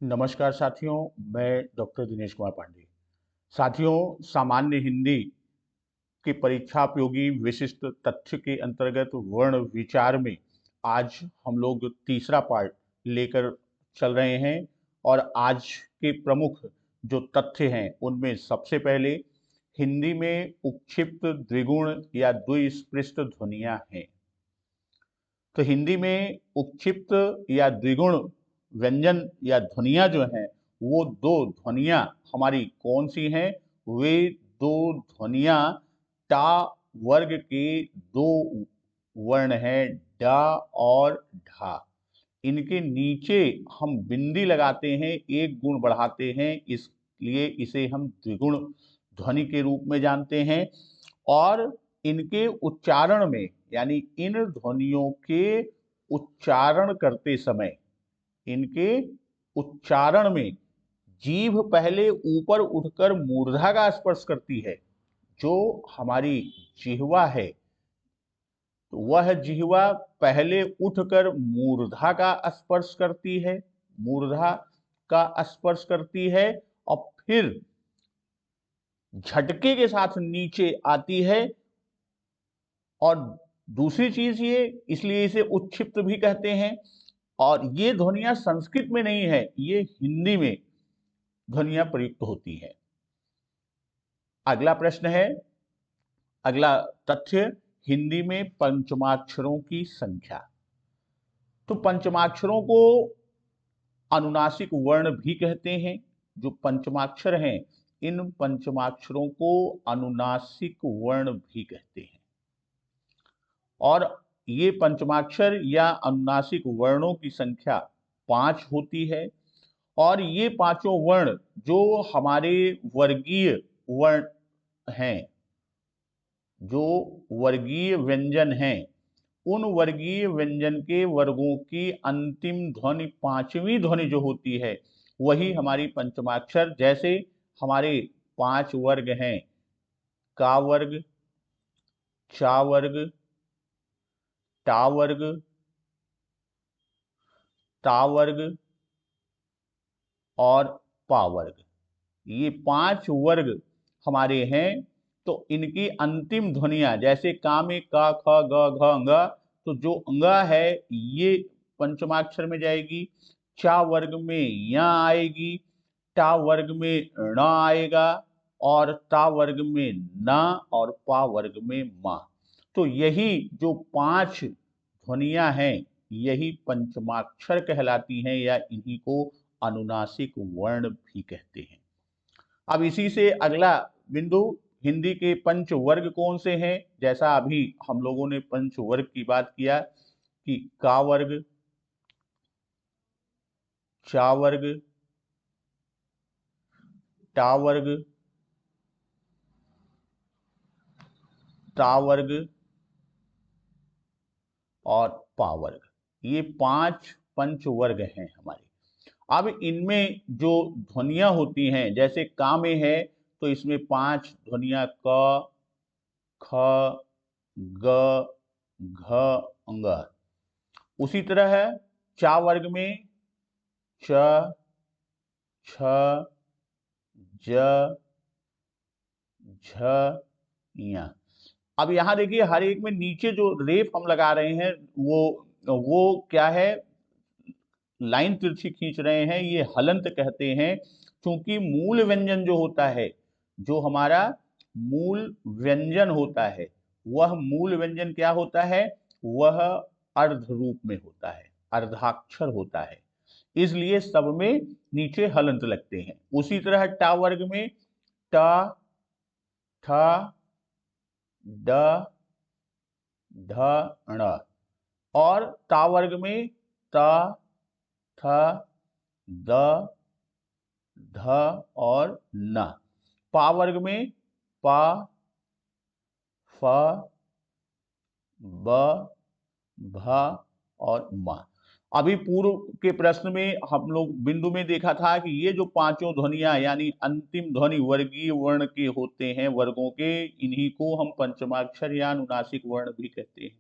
नमस्कार साथियों, मैं डॉक्टर दिनेश कुमार पांडे। साथियों, सामान्य हिंदी की परीक्षापयोगी विशिष्ट तथ्य के अंतर्गत वर्ण विचार में आज हम लोग तीसरा पार्ट लेकर चल रहे हैं। और आज के प्रमुख जो तथ्य हैं उनमें सबसे पहले हिंदी में उपक्षिप्त द्विगुण या द्विस्पृष्ट ध्वनियां हैं। तो हिंदी में उपक्षिप्त या द्विगुण व्यंजन या ध्वनियां जो हैं वो दो ध्वनियां हमारी कौन सी हैं? वे दो ध्वनियां टा वर्ग के दो वर्ण हैं, डा और ढा। इनके नीचे हम बिंदी लगाते हैं, एक गुण बढ़ाते हैं, इसलिए इसे हम द्विगुण ध्वनि के रूप में जानते हैं। और इनके उच्चारण में यानी इन ध्वनियों के उच्चारण करते समय इनके उच्चारण में जीभ पहले ऊपर उठकर मूर्धा का स्पर्श करती है। जो हमारी जिह्वा है तो वह जिह्वा पहले उठकर मूर्धा का स्पर्श करती है, मूर्धा का स्पर्श करती है और फिर झटके के साथ नीचे आती है। और दूसरी चीज ये, इसलिए इसे उत्क्षिप्त भी कहते हैं। और ये ध्वनियां संस्कृत में नहीं है, ये हिंदी में ध्वनियां प्रयुक्त होती हैं। अगला प्रश्न है, अगला तथ्य, हिंदी में पंचमाक्षरों की संख्या। तो पंचमाक्षरों को अनुनासिक वर्ण भी कहते हैं। जो पंचमाक्षर हैं, इन पंचमाक्षरों को अनुनासिक वर्ण भी कहते हैं। और ये पंचमाक्षर या अनुनासिक वर्णों की संख्या 5 होती है। और ये पांचों वर्ण जो हमारे वर्गीय वर्ण हैं, जो वर्गीय व्यंजन हैं, उन वर्गीय व्यंजन के वर्गों की अंतिम ध्वनि, पांचवी ध्वनि जो होती है, वही हमारी पंचमाक्षर। जैसे हमारे 5 वर्ग हैं, का वर्ग, चा वर्ग, टा वर्ग, ता वर्ग और पा वर्ग। ये 5 वर्ग हमारे हैं। तो इनकी अंतिम ध्वनियां, जैसे का में का, ख, ग, घ, अंग, तो जो अंग है ये पंचमाक्षर में जाएगी। चा वर्ग में या आएगी, टा वर्ग में ण आएगा, और ता वर्ग में ना, और पा वर्ग में मा। तो यही जो 5 ध्वनियां हैं यही पंचमाक्षर कहलाती हैं, या इन्हीं को अनुनासिक वर्ण भी कहते हैं। अब इसी से अगला बिंदु, हिंदी के पंच वर्ग कौन से हैं? जैसा अभी हम लोगों ने पंच वर्ग की बात किया कि का वर्ग, चा वर्ग, टा वर्ग, ता वर्ग और पा वर्ग। ये 5 पंच वर्ग हैं हमारे। अब इनमें जो ध्वनियां होती हैं, जैसे का में है तो इसमें 5 ध्वनियां क, ख, ग, घ, अंग। उसी तरह है चा वर्ग में च, छ, ज, झ, ञ। अब यहां देखिए, हर एक में नीचे जो रेफ हम लगा रहे हैं वो क्या है? लाइन तिरछी खींच रहे हैं, ये हलंत कहते हैं। क्योंकि मूल व्यंजन जो होता है, जो हमारा मूल व्यंजन होता है, वह मूल व्यंजन क्या होता है? वह अर्ध रूप में होता है, अर्धाक्षर होता है। इसलिए सब में नीचे हलंत लगते हैं। उसी तरह टा वर्ग में ट, ठ, ड, ढ, ण। और ता वर्ग में त, थ, द, ध और न। पा वर्ग में पा, फ, ब, भ और म। अभी पूर्व के प्रश्न में हम लोग बिंदु में देखा था कि ये जो पांचों ध्वनियां यानी अंतिम ध्वनि वर्गीय वर्ण के होते हैं, वर्गों के, इन्हीं को हम पंचमाक्षर या अनुनासिक वर्ण भी कहते हैं।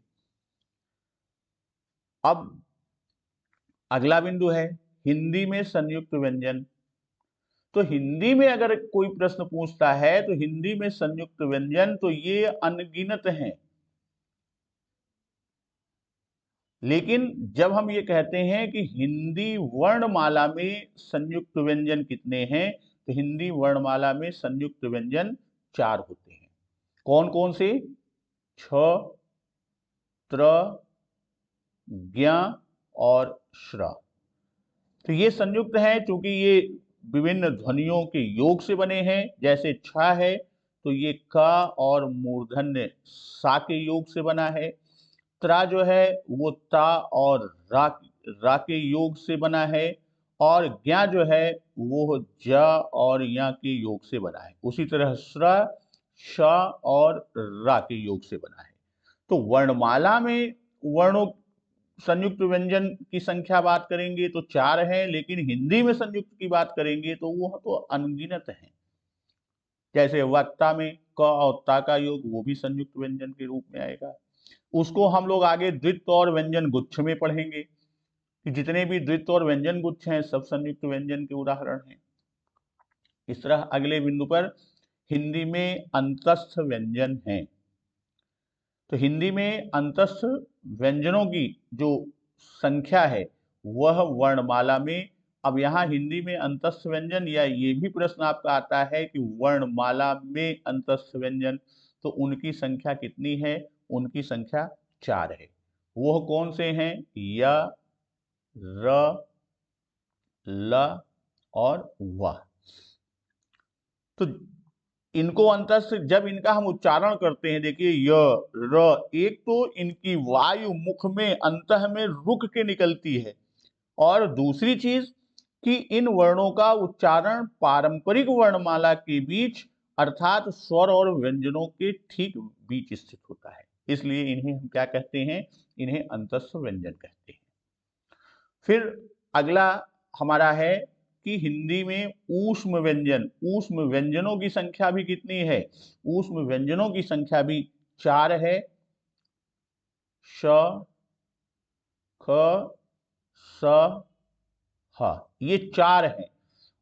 अब अगला बिंदु है हिंदी में संयुक्त व्यंजन। तो हिंदी में अगर कोई प्रश्न पूछता है तो हिंदी में संयुक्त व्यंजन तो ये अनगिनत हैं, लेकिन जब हम ये कहते हैं कि हिंदी वर्णमाला में संयुक्त व्यंजन कितने हैं, तो हिंदी वर्णमाला में संयुक्त व्यंजन 4 होते हैं। कौन कौन से? छ, त्र, ज्ञ और श्र। तो ये संयुक्त हैं क्योंकि ये विभिन्न ध्वनियों के योग से बने हैं। जैसे छ है तो ये क और मूर्धन्य सा के योग से बना है। त्रा जो है वो ता और रा के योग से बना है। और ज्ञा जो है वो ज और या के योग से बना है। उसी तरह श्र, श और रा के योग से बना है। तो वर्णमाला में वर्णों संयुक्त व्यंजन की संख्या बात करेंगे तो 4 है, लेकिन हिंदी में संयुक्त की बात करेंगे तो वो तो अनगिनत है। जैसे वक्ता में क और ता का योग वो भी संयुक्त व्यंजन के रूप में आएगा। उसको हम लोग आगे द्वित्व और व्यंजन गुच्छ में पढ़ेंगे कि जितने भी द्वित्व और व्यंजन गुच्छ हैं सब संयुक्त व्यंजन के उदाहरण हैं। इस तरह अगले बिंदु पर हिंदी में अंतस्थ व्यंजन हैं। तो हिंदी में अंतस्थ व्यंजनों की जो संख्या है वह वर्णमाला में, अब यहाँ हिंदी में अंतस्थ व्यंजन या ये भी प्रश्न आपका आता है कि वर्णमाला में अंतस्थ व्यंजन, तो उनकी संख्या कितनी है? उनकी संख्या 4 है। वह कौन से हैं? य, र, ल और व। तो इनको अंतस्थ जब इनका हम उच्चारण करते हैं, देखिए य, र, एक तो इनकी वायु मुख में अंतः में रुक के निकलती है, और दूसरी चीज कि इन वर्णों का उच्चारण पारंपरिक वर्णमाला के बीच अर्थात स्वर और व्यंजनों के ठीक बीच स्थित होता है, इसलिए इन्हें हम क्या कहते हैं? इन्हें अंतस्थ व्यंजन कहते हैं। फिर अगला हमारा है कि हिंदी में ऊष्म व्यंजन, ऊष्म व्यंजनों की संख्या भी कितनी है? ऊष्म व्यंजनों की संख्या भी 4 है। श, ख, स, ह, ये 4 हैं।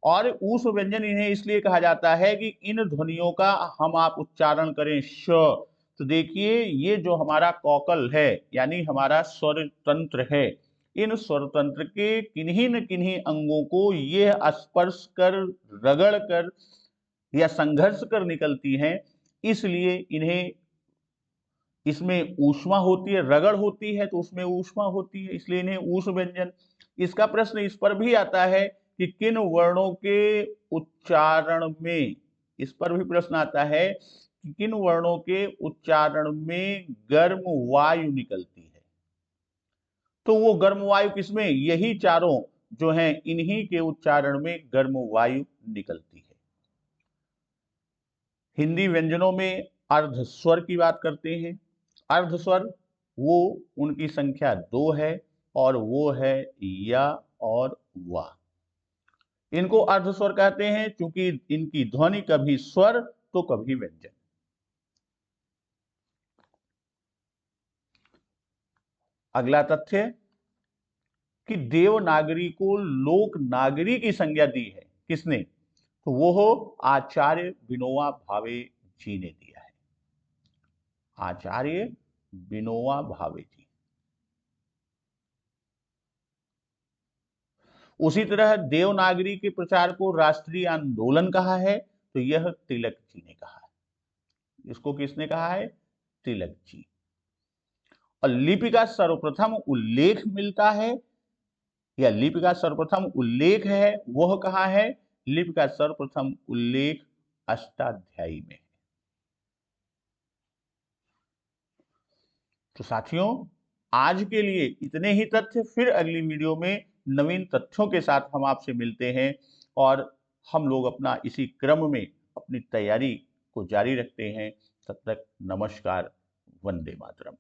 और ऊष्म व्यंजन इन्हें इसलिए कहा जाता है कि इन ध्वनियों का हम आप उच्चारण करें श, तो देखिए ये जो हमारा कॉकल है यानी हमारा स्वर तंत्र है, इन स्वर तंत्र के किन्हीं न किन्हीं अंगों को ये स्पर्श कर, रगड़ कर या संघर्ष कर निकलती हैं, इसलिए इन्हें इसमें ऊष्मा होती है, रगड़ होती है तो उसमें ऊष्मा होती है, इसलिए इन्हें ऊष्म व्यंजन। इसका प्रश्न इस पर भी आता है कि किन वर्णों के उच्चारण में, इस पर भी प्रश्न आता है कि किन वर्णों के उच्चारण में गर्म वायु निकलती है। तो वो गर्म वायु किसमें? यही चारों जो हैं इन्हीं के उच्चारण में गर्म वायु निकलती है। हिंदी व्यंजनों में अर्ध स्वर की बात करते हैं। अर्ध स्वर वो उनकी संख्या 2 है और वो है या और वा। इनको अर्ध स्वर कहते हैं क्योंकि इनकी ध्वनि कभी स्वर तो कभी व्यंजन। अगला तथ्य कि देवनागरी को लोकनागरी की संज्ञा दी है किसने? तो वो हो आचार्य विनोबा भावे जी ने दिया है। आचार्य विनोबा भावे जी। उसी तरह देवनागरी के प्रचार को राष्ट्रीय आंदोलन कहा है, तो यह तिलक जी ने कहा है। इसको किसने कहा है? तिलक जी। और लिपि का सर्वप्रथम उल्लेख मिलता है या लिपि का सर्वप्रथम उल्लेख है वह कहाँ है? लिपि का सर्वप्रथम उल्लेख अष्टाध्यायी में है। तो साथियों आज के लिए इतने ही तथ्य, फिर अगली वीडियो में नवीन तथ्यों के साथ हम आपसे मिलते हैं और हम लोग अपना इसी क्रम में अपनी तैयारी को जारी रखते हैं। तब तक नमस्कार, वंदे मातरम।